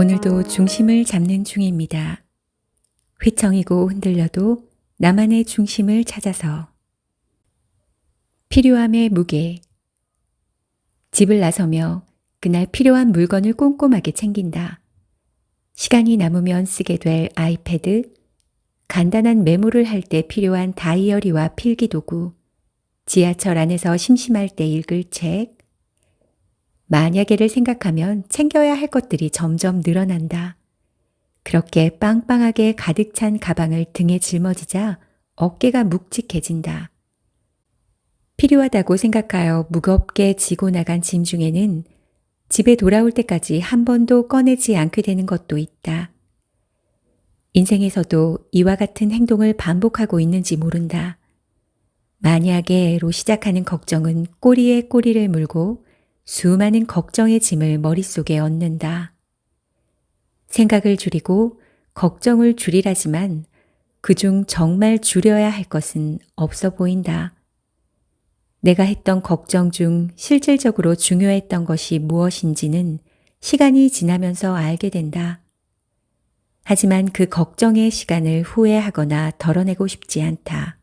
오늘도 중심을 잡는 중입니다. 휘청이고 흔들려도 나만의 중심을 찾아서. 필요함의 무게. 집을 나서며 그날 필요한 물건을 꼼꼼하게 챙긴다. 시간이 남으면 쓰게 될 아이패드, 간단한 메모를 할 때 필요한 다이어리와 필기도구, 지하철 안에서 심심할 때 읽을 책. 만약에를 생각하면 챙겨야 할 것들이 점점 늘어난다. 그렇게 빵빵하게 가득 찬 가방을 등에 짊어지자 어깨가 묵직해진다. 필요하다고 생각하여 무겁게 지고 나간 짐 중에는 집에 돌아올 때까지 한 번도 꺼내지 않게 되는 것도 있다. 인생에서도 이와 같은 행동을 반복하고 있는지 모른다. 만약에로 시작하는 걱정은 꼬리에 꼬리를 물고 수많은 걱정의 짐을 머릿속에 얹는다. 생각을 줄이고 걱정을 줄이라지만 그중 정말 줄여야 할 것은 없어 보인다. 내가 했던 걱정 중 실질적으로 중요했던 것이 무엇인지는 시간이 지나면서 알게 된다. 하지만 그 걱정의 시간을 후회하거나 덜어내고 싶지 않다.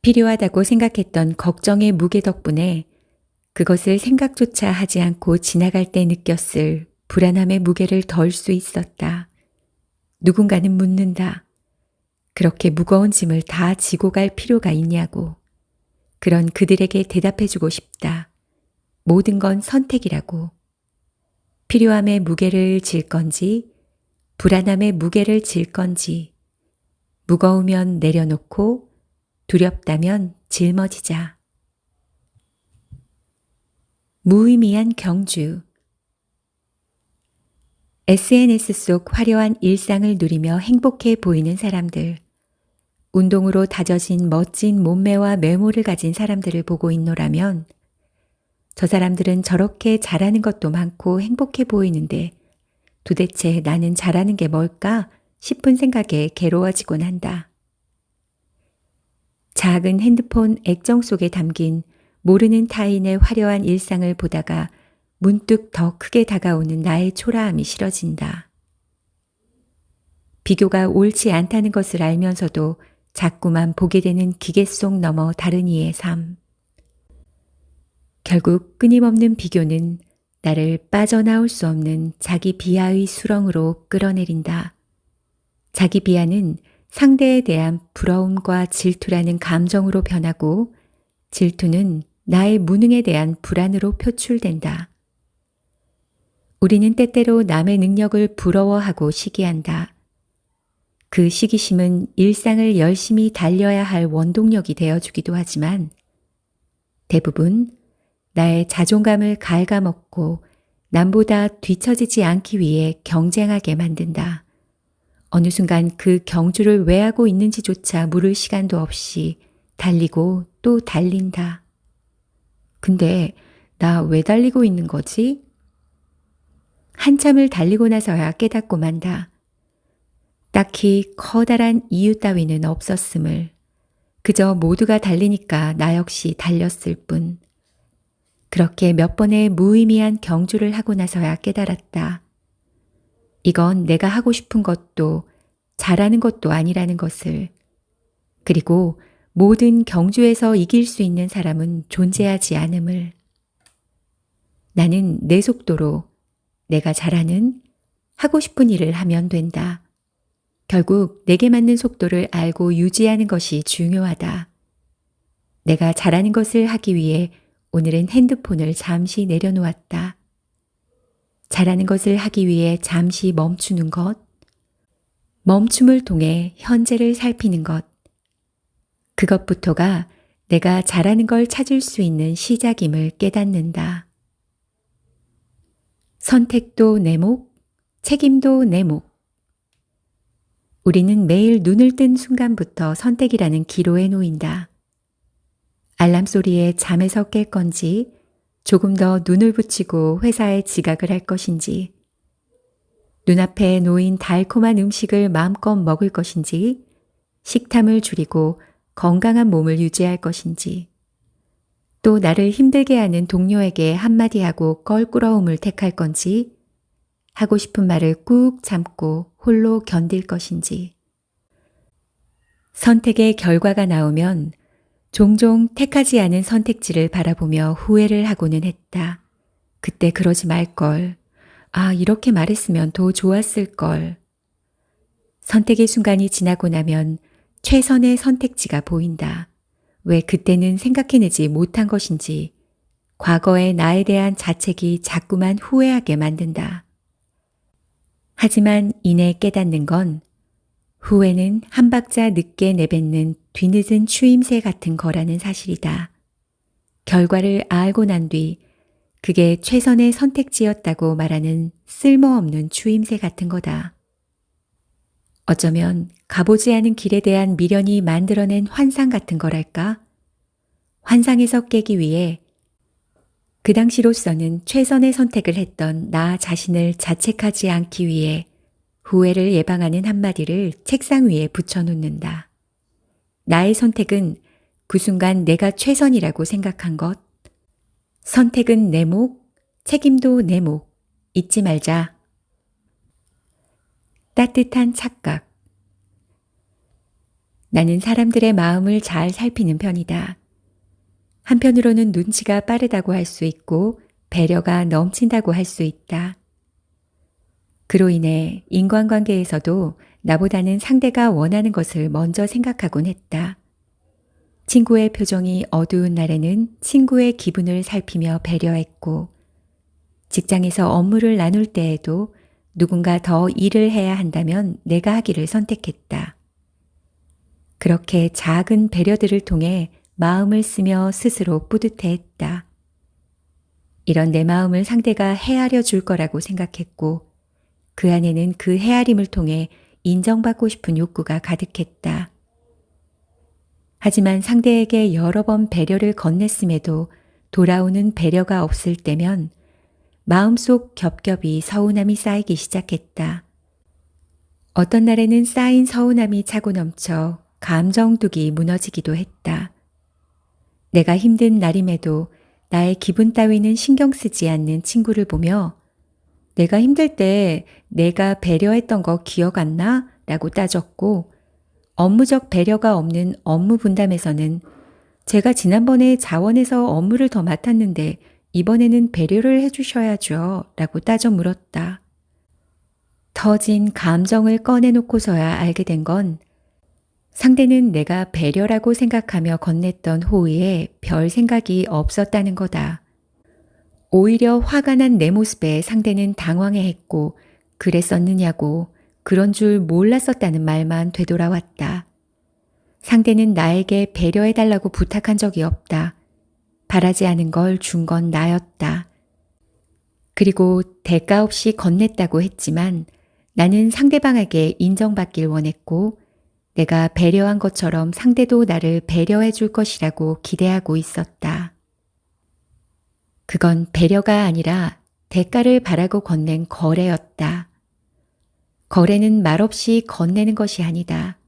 필요하다고 생각했던 걱정의 무게 덕분에 그것을 생각조차 하지 않고 지나갈 때 느꼈을 불안함의 무게를 덜 수 있었다. 누군가는 묻는다. 그렇게 무거운 짐을 다 지고 갈 필요가 있냐고. 그런 그들에게 대답해주고 싶다. 모든 건 선택이라고. 필요함의 무게를 질 건지, 불안함의 무게를 질 건지, 무거우면 내려놓고 두렵다면 짊어지자. 무의미한 경주. SNS 속 화려한 일상을 누리며 행복해 보이는 사람들. 운동으로 다져진 멋진 몸매와 외모를 가진 사람들을 보고 있노라면 저 사람들은 저렇게 잘하는 것도 많고 행복해 보이는데 도대체 나는 잘하는 게 뭘까 싶은 생각에 괴로워지곤 한다. 작은 핸드폰 액정 속에 담긴 모르는 타인의 화려한 일상을 보다가 문득 더 크게 다가오는 나의 초라함이 싫어진다. 비교가 옳지 않다는 것을 알면서도 자꾸만 보게 되는 기계 속 너머 다른 이의 삶. 결국 끊임없는 비교는 나를 빠져나올 수 없는 자기 비하의 수렁으로 끌어내린다. 자기 비하는 상대에 대한 부러움과 질투라는 감정으로 변하고 질투는 나의 무능에 대한 불안으로 표출된다. 우리는 때때로 남의 능력을 부러워하고 시기한다. 그 시기심은 일상을 열심히 달려야 할 원동력이 되어주기도 하지만 대부분 나의 자존감을 갉아먹고 남보다 뒤처지지 않기 위해 경쟁하게 만든다. 어느 순간 그 경주를 왜 하고 있는지조차 물을 시간도 없이 달리고 또 달린다. 근데 나 왜 달리고 있는 거지? 한참을 달리고 나서야 깨닫고 만다. 딱히 커다란 이유 따위는 없었음을. 그저 모두가 달리니까 나 역시 달렸을 뿐. 그렇게 몇 번의 무의미한 경주를 하고 나서야 깨달았다. 이건 내가 하고 싶은 것도 잘하는 것도 아니라는 것을. 그리고 모든 경주에서 이길 수 있는 사람은 존재하지 않음을. 나는 내 속도로 내가 잘하는 하고 싶은 일을 하면 된다. 결국 내게 맞는 속도를 알고 유지하는 것이 중요하다. 내가 잘하는 것을 하기 위해 오늘은 핸드폰을 잠시 내려놓았다. 잘하는 것을 하기 위해 잠시 멈추는 것, 멈춤을 통해 현재를 살피는 것, 그것부터가 내가 잘하는 걸 찾을 수 있는 시작임을 깨닫는다. 선택도 내 목, 책임도 내 목. 우리는 매일 눈을 뜬 순간부터 선택이라는 기로에 놓인다. 알람 소리에 잠에서 깰 건지, 조금 더 눈을 붙이고 회사에 지각을 할 것인지, 눈앞에 놓인 달콤한 음식을 마음껏 먹을 것인지, 식탐을 줄이고 건강한 몸을 유지할 것인지, 또 나를 힘들게 하는 동료에게 한마디 하고 껄끄러움을 택할 건지, 하고 싶은 말을 꾹 참고 홀로 견딜 것인지. 선택의 결과가 나오면 종종 택하지 않은 선택지를 바라보며 후회를 하고는 했다. 그때 그러지 말걸. 아, 이렇게 말했으면 더 좋았을걸. 선택의 순간이 지나고 나면 최선의 선택지가 보인다. 왜 그때는 생각해내지 못한 것인지 과거의 나에 대한 자책이 자꾸만 후회하게 만든다. 하지만 이내 깨닫는 건 후회는 한 박자 늦게 내뱉는 뒤늦은 추임새 같은 거라는 사실이다. 결과를 알고 난 뒤 그게 최선의 선택지였다고 말하는 쓸모없는 추임새 같은 거다. 어쩌면 가보지 않은 길에 대한 미련이 만들어낸 환상 같은 거랄까? 환상에서 깨기 위해 그 당시로서는 최선의 선택을 했던 나 자신을 자책하지 않기 위해 후회를 예방하는 한마디를 책상 위에 붙여놓는다. 나의 선택은 그 순간 내가 최선이라고 생각한 것. 선택은 내 목, 책임도 내 목. 잊지 말자. 따뜻한 착각. 나는 사람들의 마음을 잘 살피는 편이다. 한편으로는 눈치가 빠르다고 할 수 있고 배려가 넘친다고 할 수 있다. 그로 인해 인간관계에서도 나보다는 상대가 원하는 것을 먼저 생각하곤 했다. 친구의 표정이 어두운 날에는 친구의 기분을 살피며 배려했고, 직장에서 업무를 나눌 때에도 누군가 더 일을 해야 한다면 내가 하기를 선택했다. 그렇게 작은 배려들을 통해 마음을 쓰며 스스로 뿌듯해했다. 이런 내 마음을 상대가 헤아려 줄 거라고 생각했고, 그 안에는 그 헤아림을 통해 인정받고 싶은 욕구가 가득했다. 하지만 상대에게 여러 번 배려를 건넸음에도 돌아오는 배려가 없을 때면 마음속 겹겹이 서운함이 쌓이기 시작했다. 어떤 날에는 쌓인 서운함이 차고 넘쳐 감정둑이 무너지기도 했다. 내가 힘든 날임에도 나의 기분 따위는 신경 쓰지 않는 친구를 보며 내가 힘들 때 내가 배려했던 거 기억 안 나? 라고 따졌고, 업무적 배려가 없는 업무 분담에서는 제가 지난번에 자원에서 업무를 더 맡았는데 이번에는 배려를 해주셔야죠. 라고 따져 물었다. 터진 감정을 꺼내놓고서야 알게 된 건 상대는 내가 배려라고 생각하며 건넸던 호의에 별 생각이 없었다는 거다. 오히려 화가 난 내 모습에 상대는 당황해했고 그랬었느냐고 그런 줄 몰랐었다는 말만 되돌아왔다. 상대는 나에게 배려해달라고 부탁한 적이 없다. 바라지 않은 걸 준 건 나였다. 그리고 대가 없이 건넸다고 했지만 나는 상대방에게 인정받길 원했고 내가 배려한 것처럼 상대도 나를 배려해 줄 것이라고 기대하고 있었다. 그건 배려가 아니라 대가를 바라고 건넨 거래였다. 거래는 말없이 건네는 것이 아니다.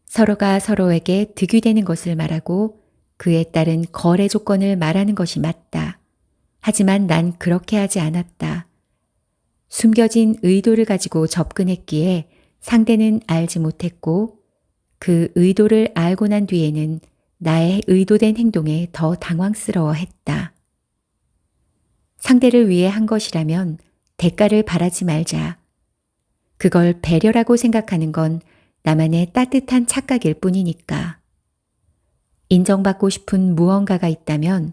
서로가 서로에게 득이 되는 것을 말하고 그에 따른 거래 조건을 말하는 것이 맞다. 하지만 난 그렇게 하지 않았다. 숨겨진 의도를 가지고 접근했기에 상대는 알지 못했고 그 의도를 알고 난 뒤에는 나의 의도된 행동에 더 당황스러워했다. 상대를 위해 한 것이라면 대가를 바라지 말자. 그걸 배려라고 생각하는 건 나만의 따뜻한 착각일 뿐이니까. 인정받고 싶은 무언가가 있다면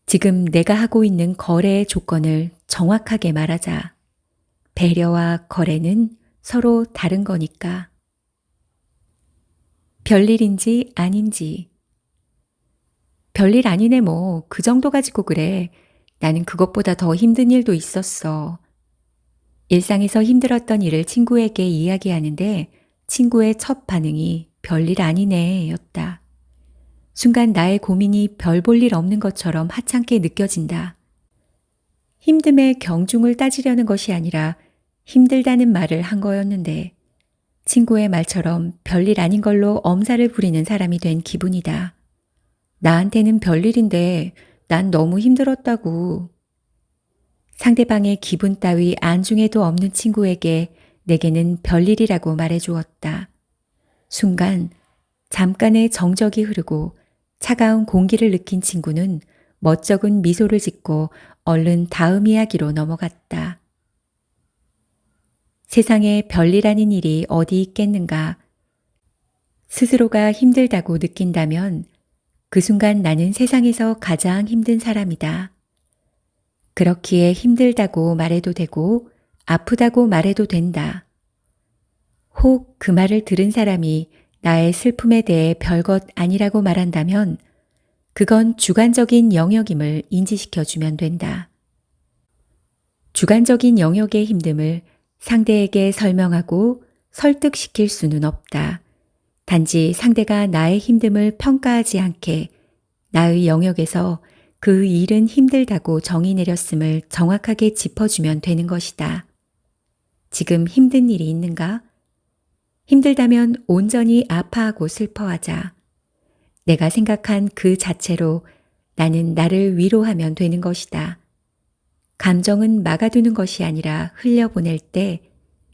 지금 내가 하고 있는 거래의 조건을 정확하게 말하자. 배려와 거래는 서로 다른 거니까. 별일인지 아닌지. 별일 아니네 뭐 그 정도 가지고 그래. 나는 그것보다 더 힘든 일도 있었어. 일상에서 힘들었던 일을 친구에게 이야기하는데 친구의 첫 반응이 별일 아니네 였다. 순간 나의 고민이 별 볼 일 없는 것처럼 하찮게 느껴진다. 힘듦의 경중을 따지려는 것이 아니라 힘들다는 말을 한 거였는데 친구의 말처럼 별일 아닌 걸로 엄살을 부리는 사람이 된 기분이다. 나한테는 별일인데 난 너무 힘들었다고. 상대방의 기분 따위 안중에도 없는 친구에게 내게는 별일이라고 말해주었다. 순간 잠깐의 정적이 흐르고 차가운 공기를 느낀 친구는 멋쩍은 미소를 짓고 얼른 다음 이야기로 넘어갔다. 세상에 별일 아닌 일이 어디 있겠는가. 스스로가 힘들다고 느낀다면 그 순간 나는 세상에서 가장 힘든 사람이다. 그렇기에 힘들다고 말해도 되고 아프다고 말해도 된다. 혹 그 말을 들은 사람이 나의 슬픔에 대해 별것 아니라고 말한다면 그건 주관적인 영역임을 인지시켜주면 된다. 주관적인 영역의 힘듦을 상대에게 설명하고 설득시킬 수는 없다. 단지 상대가 나의 힘듦을 평가하지 않게 나의 영역에서 그 일은 힘들다고 정의 내렸음을 정확하게 짚어주면 되는 것이다. 지금 힘든 일이 있는가? 힘들다면 온전히 아파하고 슬퍼하자. 내가 생각한 그 자체로 나는 나를 위로하면 되는 것이다. 감정은 막아두는 것이 아니라 흘려보낼 때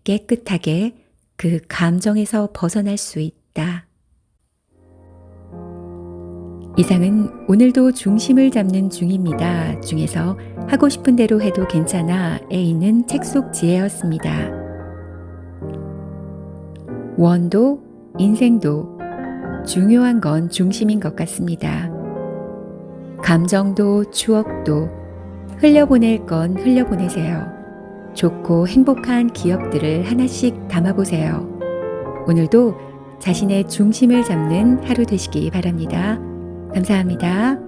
깨끗하게 그 감정에서 벗어날 수 있다. 이상은 오늘도 중심을 잡는 중입니다 중에서 하고 싶은 대로 해도 괜찮아에 있는 책 속 지혜였습니다. 원도 인생도 중요한 건 중심인 것 같습니다. 감정도 추억도 흘려보낼 건 흘려보내세요. 좋고 행복한 기억들을 하나씩 담아보세요. 오늘도 자신의 중심을 잡는 하루 되시기 바랍니다. 감사합니다.